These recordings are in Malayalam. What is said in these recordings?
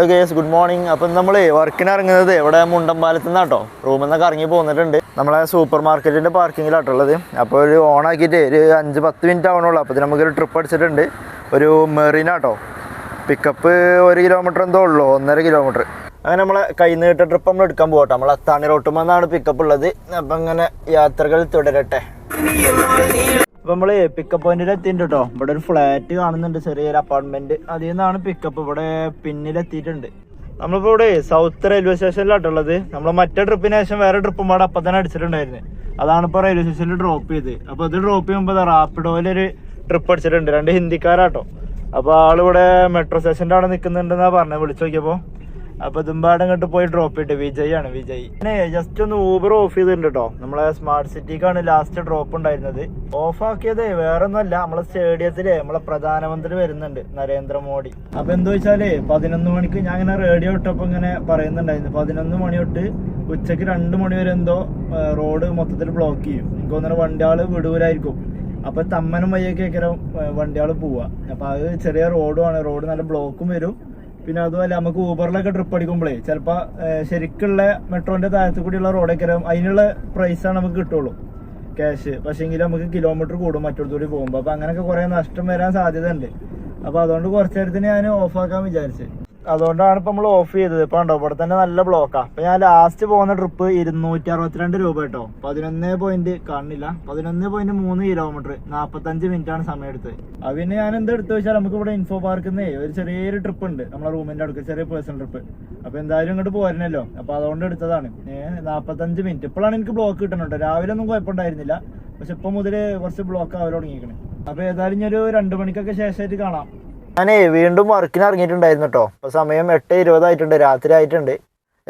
Guys good morning. അപ്പം നമ്മൾ വർക്കിന് ഇറങ്ങുന്നത് ഇവിടെ മുണ്ടമ്പാലത്ത് നിന്നാട്ടോ. റൂമിൽ നിന്നൊക്കെ ഇറങ്ങി പോകുന്നിട്ടുണ്ട്. നമ്മളെ സൂപ്പർ മാർക്കറ്റിൻ്റെ പാർക്കിങ്ങിലാട്ടുള്ളത്. അപ്പോൾ ഒരു ഓണാക്കിയിട്ട് ഒരു 5-10 മിനിറ്റ് ആവണുള്ളൂ. അപ്പോൾ നമുക്കൊരു ട്രിപ്പ് അടിച്ചിട്ടുണ്ട്. ഒരു മെറീനാട്ടോ. പിക്കപ്പ് 1 കിലോമീറ്റർ എന്തോ ഉള്ളൂ, 1.5 കിലോമീറ്റർ. അങ്ങനെ നമ്മളെ കൈനീട്ട ട്രിപ്പ് നമ്മൾ എടുക്കാൻ പോകട്ടെ. നമ്മൾ അത്താണി റോട്ടുമെന്നാണ് പിക്കപ്പ് ഉള്ളത്. അപ്പം അങ്ങനെ യാത്രകൾ തുടരട്ടെ. അപ്പം നമ്മൾ പിക്കപ്പ് പോയിന്റിൽ എത്തിയിട്ടുണ്ട് കേട്ടോ. ഇവിടെ ഒരു ഫ്ലാറ്റ് കാണുന്നുണ്ട്, ചെറിയൊരു അപ്പാർട്ട്മെന്റ്. അതിൽ നിന്നാണ് പിക്കപ്പ്. ഇവിടെ പിന്നിലെത്തിയിട്ടുണ്ട്. നമ്മളിപ്പോൾ ഇവിടെ സൗത്ത് റെയിൽവേ സ്റ്റേഷനിലാട്ടുള്ളത്. നമ്മൾ മറ്റേ ട്രിപ്പിന് ശേഷം വേറെ ട്രിപ്പും പാടെ അപ്പം തന്നെ അടിച്ചിട്ടുണ്ടായിരുന്നു. അതാണ് ഇപ്പോൾ റെയിൽവേ സ്റ്റേഷനിൽ ഡ്രോപ്പ് ചെയ്ത്. അപ്പോൾ ഇത് ഡ്രോപ്പ് ചെയ്യുമ്പോൾ റാപ്പിഡോയിലൊരു ട്രിപ്പ് അടിച്ചിട്ടുണ്ട്. 2 ഹിന്ദിക്കാരാട്ടോ. അപ്പോൾ ആളിവിടെ മെട്രോ സ്റ്റേഷൻ്റെ അവിടെ നിൽക്കുന്നുണ്ടെന്നാണ് പറഞ്ഞത്, വിളിച്ചു നോക്കിയപ്പോൾ. അപ്പോൾ ഇതുമ്പാടെ ഇങ്ങോട്ട് പോയി ഡ്രോപ്പ് ചെയ്തിട്ട് വിജയാണ് വിജയ്. പിന്നെ ജസ്റ്റ് ഒന്ന് ഊബർ ഓഫ് ചെയ്തിട്ടുണ്ട് കേട്ടോ. നമ്മളെ സ്മാർട്ട് സിറ്റിക്കാണ് ലാസ്റ്റ് ഡ്രോപ്പ് ഉണ്ടായിരുന്നത്. ഓഫ് ആക്കിയത് വേറെ ഒന്നുമല്ല, നമ്മളെ സ്റ്റേഡിയത്തില് നമ്മളെ പ്രധാനമന്ത്രി വരുന്നുണ്ട്, നരേന്ദ്രമോദി. അപ്പൊ എന്താ വെച്ചാല് 11 മണിക്ക് ഞാൻ ഇങ്ങനെ റേഡിയോ ഇട്ടപ്പോ ഇങ്ങനെ പറയുന്നുണ്ടായിരുന്നു, 11 മണി തൊട്ട് ഉച്ചക്ക് 2 മണി വരെ എന്തോ റോഡ് മൊത്തത്തിൽ ബ്ലോക്ക് ചെയ്യും. എനിക്ക് തോന്നുന്നു വണ്ടിയാള് വിടൂരായിരിക്കും. അപ്പൊ തമ്മനും വയ്യൊക്കെ വണ്ടിയാള് പോവാ. അപ്പൊ അത് ചെറിയ റോഡുമാണ്, റോഡ് നല്ല ബ്ലോക്കും വരും. പിന്നെ അതുപോലെ നമുക്ക് ഊബറിലൊക്കെ ട്രിപ്പ് അടിക്കുമ്പോഴേ ചിലപ്പോൾ ശരിക്കുള്ള മെട്രോന്റെ താഴത്തു കൂടിയുള്ള റോഡൊക്കെ അതിനുള്ള പ്രൈസാണ് നമുക്ക് കിട്ടുള്ളൂ, ക്യാഷ്. പക്ഷേങ്കിൽ നമുക്ക് കിലോമീറ്റർ കൂടും മറ്റൊരുത്തൂടി പോകുമ്പോൾ. അപ്പൊ അങ്ങനെയൊക്കെ കുറെ നഷ്ടം വരാൻ സാധ്യത ഉണ്ട്. അപ്പൊ അതുകൊണ്ട് കുറച്ചു നേരത്തിന് ഞാൻ ഓഫാക്കാൻ വിചാരിച്ചു. അതുകൊണ്ടാണ് ഇപ്പൊ നമ്മൾ ഓഫ് ചെയ്തത്. ഇപ്പൊ ഉണ്ടോ ഇവിടെ തന്നെ നല്ല ബ്ലോക്കാ. അപ്പൊ ഞാൻ ലാസ്റ്റ് പോകുന്ന ട്രിപ്പ് 262 രൂപ കേട്ടോ. 11 പോയിന്റ് കാണില്ല, 11.3 കിലോമീറ്റർ, 45 മിനിറ്റ് ആണ് സമയം എടുത്തത്. അത് പിന്നെ ഞാൻ എന്താ എടുത്തു വെച്ചാൽ നമുക്ക് ഇവിടെ ഇൻഫോ പാർക്കിൽ ഒരു ചെറിയൊരു ട്രിപ്പ് ഉണ്ട് നമ്മളെ റൂമിന്റെ അടുത്ത്, ചെറിയ പേഴ്സണൽ ട്രിപ്പ്. അപ്പൊ എന്തായാലും ഇങ്ങോട്ട് പോരണല്ലോ. അപ്പൊ അതുകൊണ്ട് എടുത്തതാണ്. 45 മിനിറ്റ്. ഇപ്പോഴാണ് എനിക്ക് ബ്ലോക്ക് കിട്ടണുണ്ട്. രാവിലെ ഒന്നും കുഴപ്പമുണ്ടായിരുന്നില്ല, പക്ഷെ ഇപ്പൊ മുതല് കുറച്ച് ബ്ലോക്ക് ആവൽ തുടങ്ങിയിരിക്കണേ. അപ്പൊ ഏതായാലും ഒരു 2 മണിക്കൊക്കെ ശേഷമായിട്ട് കാണാം. ഞാനേ വീണ്ടും വർക്കിന് ഇറങ്ങിയിട്ടുണ്ടായിരുന്നു കേട്ടോ. അപ്പോൾ സമയം 8:20 ആയിട്ടുണ്ട്, രാത്രി ആയിട്ടുണ്ട്.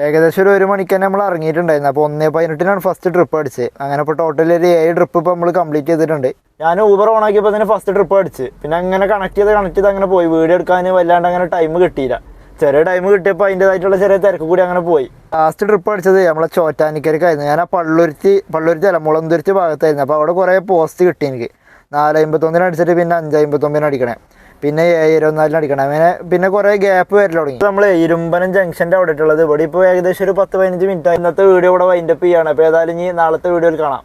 ഏകദേശം ഒരു 1 മണിക്ക് തന്നെ നമ്മൾ ഇറങ്ങിയിട്ടുണ്ടായിരുന്നു. അപ്പോൾ 1:18 ഫസ്റ്റ് ട്രിപ്പ് അടിച്ച്. അങ്ങനെ ഇപ്പോൾ ടോട്ടൽ ഒരു 7 ട്രിപ്പ് ഇപ്പോൾ നമ്മൾ കംപ്ലീറ്റ് ചെയ്തിട്ടുണ്ട്. ഞാൻ ഊബർ ഓൺ ആക്കിയപ്പോൾ തന്നെ ഫസ്റ്റ് ട്രിപ്പ് അടിച്ച്. പിന്നെ അങ്ങനെ കണക്ട് ചെയ്ത് അങ്ങനെ പോയി. വീഡിയോ എടുക്കാൻ വല്ലാണ്ട് അങ്ങനെ ടൈം കിട്ടിയില്ല. ചെറിയ ടൈം കിട്ടിയപ്പോൾ അതിൻ്റെതായിട്ടുള്ള ചെറിയ തിരക്ക് കൂടി അങ്ങനെ പോയി. ലാസ്റ്റ് ട്രിപ്പ് അടിച്ചത് നമ്മളെ ചോറ്റാനിക്കരക്കായിരുന്നു. ഞാൻ ആ പള്ളുരുത്തി അല്ല മുളന്തുരുത്തി ഭാഗത്തായിരുന്നു. അപ്പോൾ അവിടെ കുറേ പോസ്റ്റ് കിട്ടി എനിക്ക്. 4:51 അടിച്ചിട്ട് പിന്നെ 5:59 അടിക്കണേ, പിന്നെ 7:24 അടിക്കണം. അങ്ങനെ പിന്നെ കുറെ ഗ്യാപ്പ് വരൽ തുടങ്ങി. നമ്മൾ ഇരുമ്പനം ജംഗ്ഷന്റെ അവിടെ ഉള്ളത്. ഇവിടെ ഇപ്പോൾ ഏകദേശം ഒരു 10-15 മിനിറ്റ്. ഇന്നത്തെ വീഡിയോ ഇവിടെ വൈൻഡപ്പ് ചെയ്യാണ്. അപ്പോൾ ഏതായാലും ഇനി നാളത്തെ വീഡിയോയിൽ കാണാം.